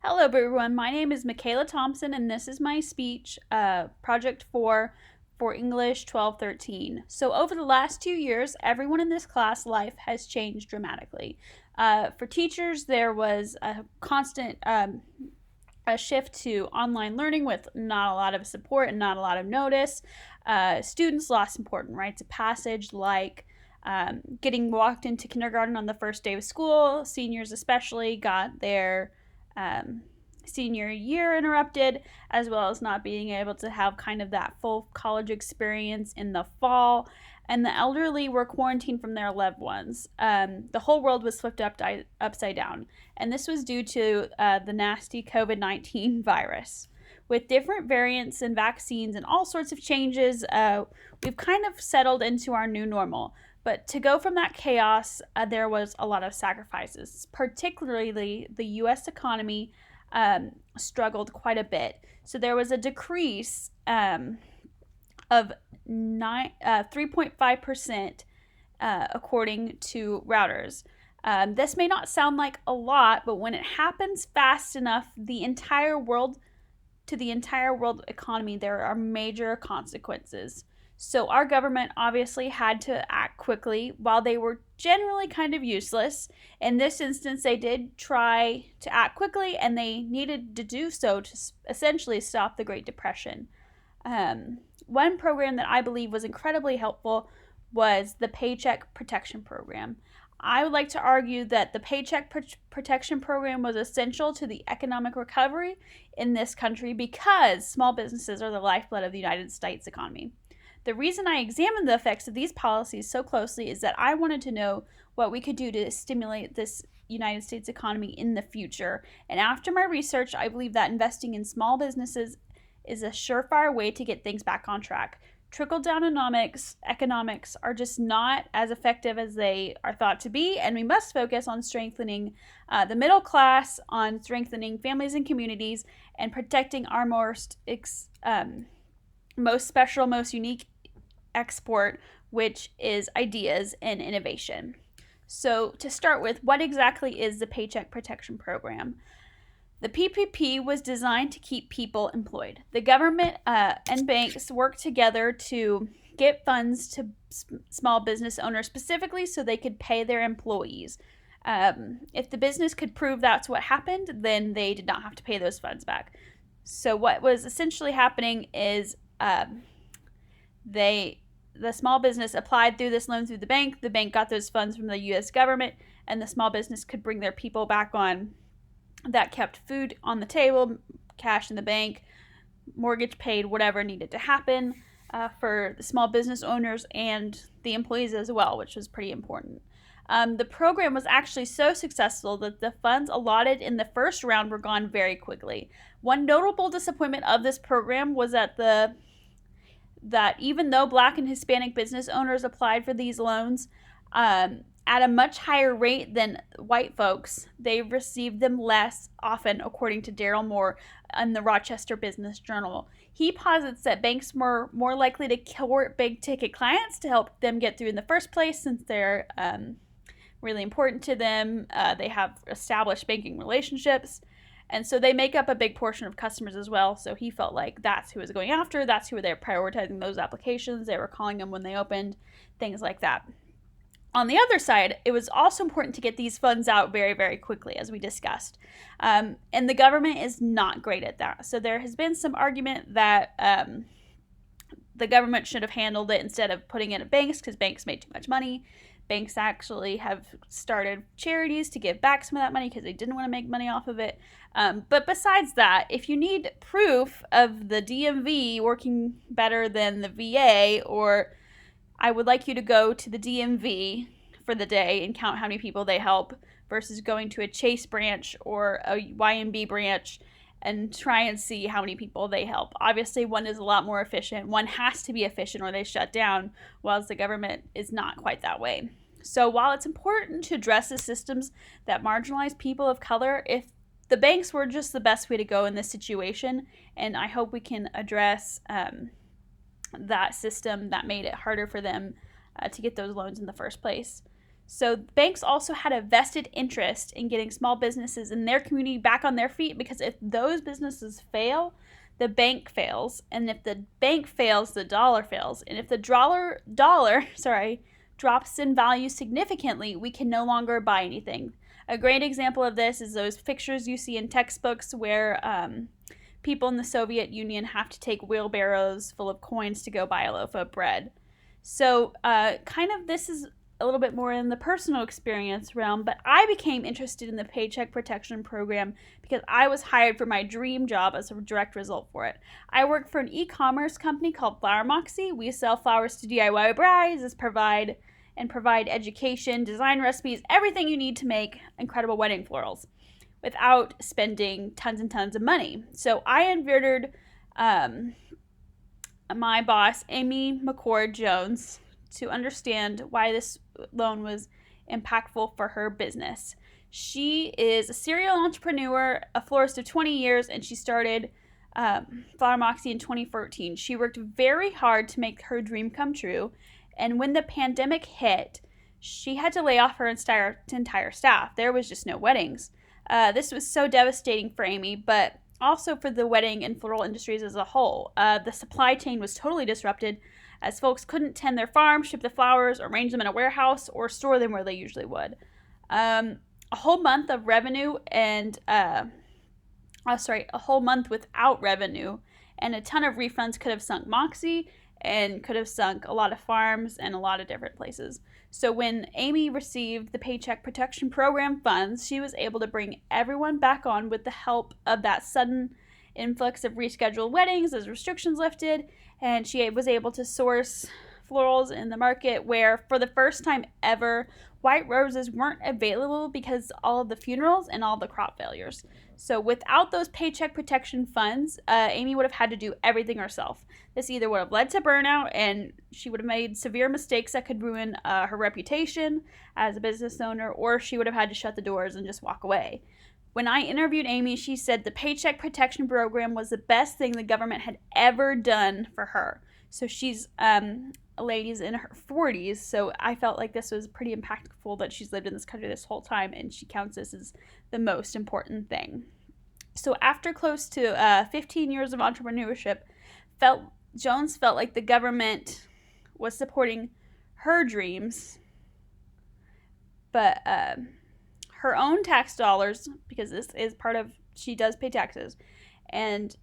Hello, everyone. My name is Michaela Thompson, and this is my speech, Project 4 for English 1213. So, over the last 2 years, everyone in this class life has changed dramatically. For teachers, there was a constant a shift to online learning with not a lot of support and not a lot of notice. Students lost important rites of passage, like getting walked into kindergarten on the first day of school. Seniors, especially, got their senior year interrupted, as well as not being able to have kind of that full college experience in the fall. And the elderly were quarantined from their loved ones. The whole world was flipped upside down. And this was due to the nasty COVID-19 virus. With different variants and vaccines and all sorts of changes, we've kind of settled into our new normal. But to go from that chaos, there was a lot of sacrifices. Particularly, the U.S. economy struggled quite a bit. So there was a decrease of 3.5%, according to Reuters. This may not sound like a lot, but when it happens fast enough, the entire world economy, there are major consequences. So our government obviously had to act quickly. While they were generally kind of useless, in this instance they did try to act quickly, and they needed to do so to essentially stop the Great Depression. One program that I believe was incredibly helpful was the Paycheck Protection Program. I would like to argue that the Paycheck Protection Program was essential to the economic recovery in this country because small businesses are the lifeblood of the United States economy. The reason I examined the effects of these policies so closely is that I wanted to know what we could do to stimulate this United States economy in the future. And after my research, I believe that investing in small businesses is a surefire way to get things back on track. Trickle-down economics are just not as effective as they are thought to be, and we must focus on strengthening the middle class, on strengthening families and communities, and protecting our most special, most unique export, which is ideas and innovation. So to start with, what exactly is the Paycheck Protection Program? The PPP was designed to keep people employed. The government and banks worked together to get funds to small business owners specifically so they could pay their employees. If the business could prove that's what happened, then they did not have to pay those funds back. So what was essentially happening is the small business applied through this loan through the bank got those funds from the U.S. government, and the small business could bring their people back on. That kept food on the table, cash in the bank, mortgage paid, whatever needed to happen for the small business owners and the employees as well, which was pretty important. The program was actually so successful that the funds allotted in the first round were gone very quickly. One notable disappointment of this program was that even though Black and Hispanic business owners applied for these loans, at a much higher rate than white folks, they received them less often, according to Daryl Moore in the Rochester Business Journal. He posits that banks were more likely to court big-ticket clients to help them get through in the first place, since they're really important to them. They have established banking relationships, and so they make up a big portion of customers as well. So he felt like that's who was going after, that's who they were prioritizing those applications. They were calling them when they opened, things like that. On the other side, it was also important to get these funds out very, very quickly, as we discussed. And the government is not great at that. So there has been some argument that the government should have handled it instead of putting it at banks, because banks made too much money. Banks actually have started charities to give back some of that money because they didn't want to make money off of it. But besides that, if you need proof of the DMV working better than the VA, or I would like you to go to the DMV for the day and count how many people they help versus going to a Chase branch or a YMB branch and try and see how many people they help. Obviously, one is a lot more efficient. One has to be efficient or they shut down, whilst the government is not quite that way. So while it's important to address the systems that marginalize people of color, if the banks were just the best way to go in this situation, and I hope we can address that system that made it harder for them to get those loans in the first place. So banks also had a vested interest in getting small businesses in their community back on their feet, because if those businesses fail, the bank fails. And if the bank fails, the dollar fails. And if the dollar drops in value significantly, we can no longer buy anything. A great example of this is those pictures you see in textbooks where people in the Soviet Union have to take wheelbarrows full of coins to go buy a loaf of bread. So kind of this is a little bit more in the personal experience realm, but I became interested in the Paycheck Protection Program because I was hired for my dream job as a direct result for it. I work for an e-commerce company called Flower Moxie. We sell flowers to DIY brides, provide education, design recipes, everything you need to make incredible wedding florals without spending tons and tons of money. So I invited my boss, Amy McCord Jones, to understand why this loan was impactful for her business. She is a serial entrepreneur, a florist of 20 years, and she started Flower Moxie in 2014. She worked very hard to make her dream come true, and when the pandemic hit, she had to lay off her entire staff. There was just no weddings. This was so devastating for Amy, but also for the wedding and floral industries as a whole. The supply chain was totally disrupted, as folks couldn't tend their farms, ship the flowers, arrange them in a warehouse, or store them where they usually would. A whole month of revenue and a whole month without revenue and a ton of refunds could have sunk Moxie and could have sunk a lot of farms and a lot of different places. So when Amy received the Paycheck Protection Program funds, she was able to bring everyone back on with the help of that sudden influx of rescheduled weddings as restrictions lifted, and she was able to source florals in the market where, for the first time ever, white roses weren't available because all of the funerals and all the crop failures. So without those Paycheck Protection funds, Amy would have had to do everything herself. This either would have led to burnout, and she would have made severe mistakes that could ruin her reputation as a business owner, or she would have had to shut the doors and just walk away. When I interviewed Amy, she said the Paycheck Protection Program was the best thing the government had ever done for her. So she's a lady's in her 40s, so I felt like this was pretty impactful that she's lived in this country this whole time, and she counts this as the most important thing. So after close to 15 years of entrepreneurship, Jones felt like the government was supporting her dreams, but her own tax dollars, because this is part of, she does pay taxes, and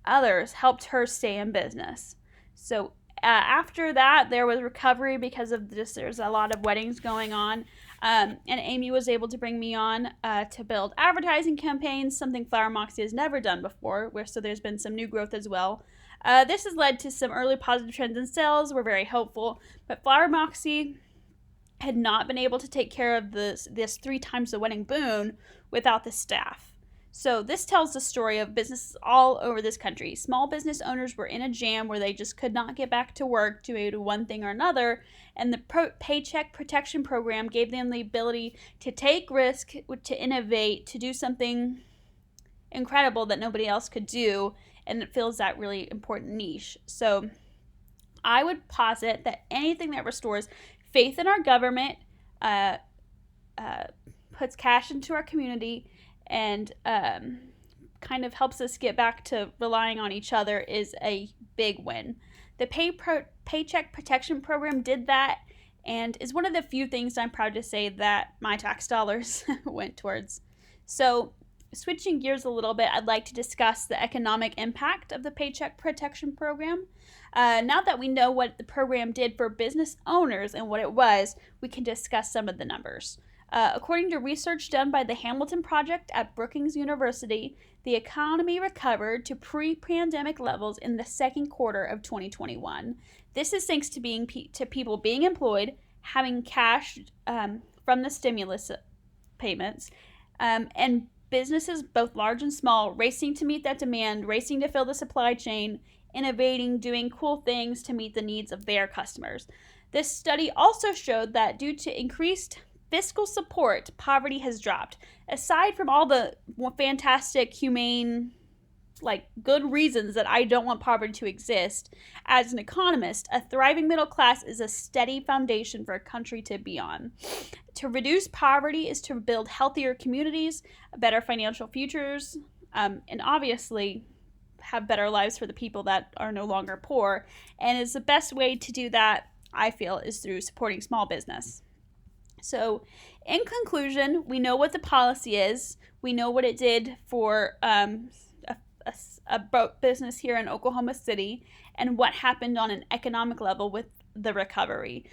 others helped her stay in business. So after that, there was recovery because of this. There's a lot of weddings going on, and Amy was able to bring me on to build advertising campaigns, something Flower Moxie has never done before, so there's been some new growth as well. This has led to some early positive trends in sales. We're very hopeful, but Flower Moxie had not been able to take care of this 3 times the wedding boon without the staff. So this tells the story of businesses all over this country. Small business owners were in a jam where they just could not get back to work due to one thing or another, and the Paycheck Protection Program gave them the ability to take risk, to innovate, to do something incredible that nobody else could do, and it fills that really important niche. So I would posit that anything that restores faith in our government, puts cash into our community, and kind of helps us get back to relying on each other is a big win. The Paycheck Protection Program did that, and is one of the few things I'm proud to say that my tax dollars went towards. So switching gears a little bit, I'd like to discuss the economic impact of the Paycheck Protection Program. Now that we know what the program did for business owners and what it was, we can discuss some of the numbers. According to research done by the Hamilton Project at Brookings University, the economy recovered to pre-pandemic levels in the second quarter of 2021. This is thanks to people being employed, having cash from the stimulus payments, and businesses, both large and small, racing to meet that demand, racing to fill the supply chain, innovating, doing cool things to meet the needs of their customers. This study also showed that due to increased fiscal support, poverty has dropped. Aside from all the fantastic, humane good reasons that I don't want poverty to exist. As an economist, a thriving middle class is a steady foundation for a country to be on. To reduce poverty is to build healthier communities, better financial futures, and obviously have better lives for the people that are no longer poor. And it's the best way to do that, I feel, is through supporting small business. So, in conclusion, we know what the policy is. We know what it did for a boat business here in Oklahoma City, and what happened on an economic level with the recovery.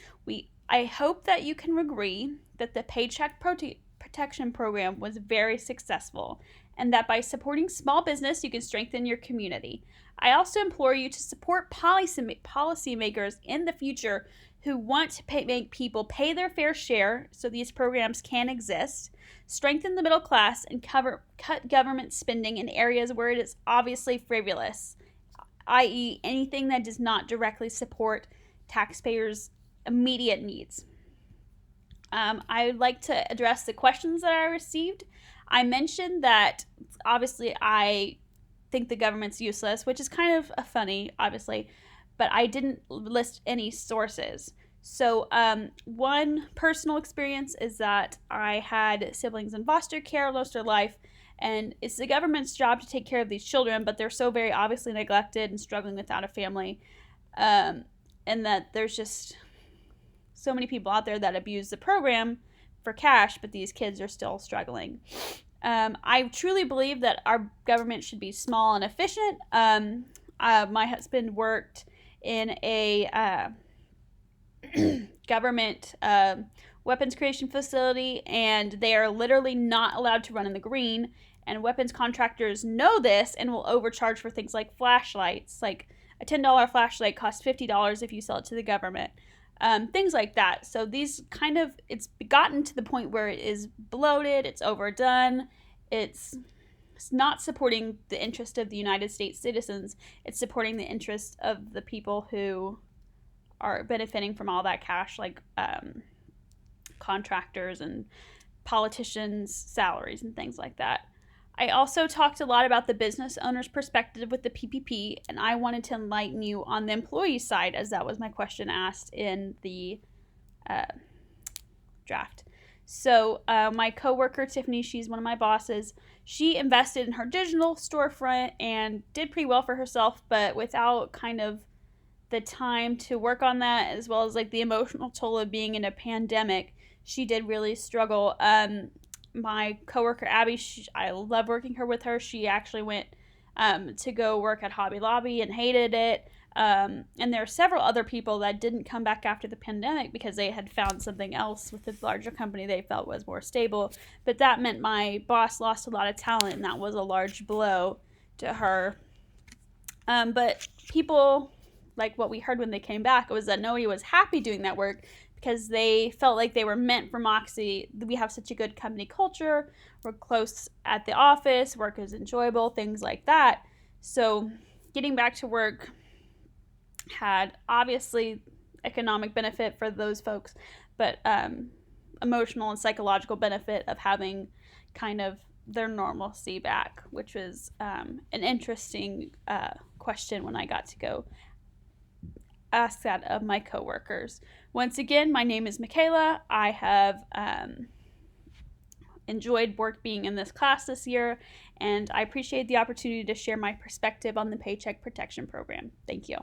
I hope that you can agree that the Paycheck Protection Program was very successful, and that by supporting small business, you can strengthen your community. I also implore you to support policymakers in the future who want to make people pay their fair share so these programs can exist, strengthen the middle class, and cut government spending in areas where it is obviously frivolous, i.e. anything that does not directly support taxpayers' immediate needs. I would like to address the questions that I received. I mentioned that obviously I think the government's useless, which is kind of funny, obviously, but I didn't list any sources. So one personal experience is that I had siblings in foster care most of their life, and it's the government's job to take care of these children, but they're so very obviously neglected and struggling without a family, and that there's just so many people out there that abuse the program for cash, but these kids are still struggling. I truly believe that our government should be small and efficient. My husband worked in a government weapons creation facility, and they are literally not allowed to run in the green, and weapons contractors know this and will overcharge for things like flashlights. Like a $10 flashlight costs $50 if you sell it to the government. Things like that. So these it's gotten to the point where it is bloated, it's overdone, it's not supporting the interest of the United States citizens, it's supporting the interest of the people who are benefiting from all that cash, like contractors and politicians' salaries and things like that. I also talked a lot about the business owner's perspective with the PPP, and I wanted to enlighten you on the employee side, as that was my question asked in the draft. So my coworker, Tiffany, she's one of my bosses, she invested in her digital storefront and did pretty well for herself, but without kind of the time to work on that, as well as like the emotional toll of being in a pandemic, she did really struggle. My coworker Abby, I love working with her. She actually went to go work at Hobby Lobby and hated it. And there are several other people that didn't come back after the pandemic because they had found something else with a larger company they felt was more stable. But that meant my boss lost a lot of talent, and that was a large blow to her. But people, like what we heard when they came back, was that nobody was happy doing that work, because they felt like they were meant for Moxie. We have such a good company culture. We're close at the office. Work is enjoyable, things like that. So getting back to work had obviously economic benefit for those folks, but emotional and psychological benefit of having kind of their normalcy back, which was an interesting question when I got to go ask that of my coworkers. Once again, my name is Michaela. I have enjoyed being in this class this year, and I appreciate the opportunity to share my perspective on the Paycheck Protection Program. Thank you.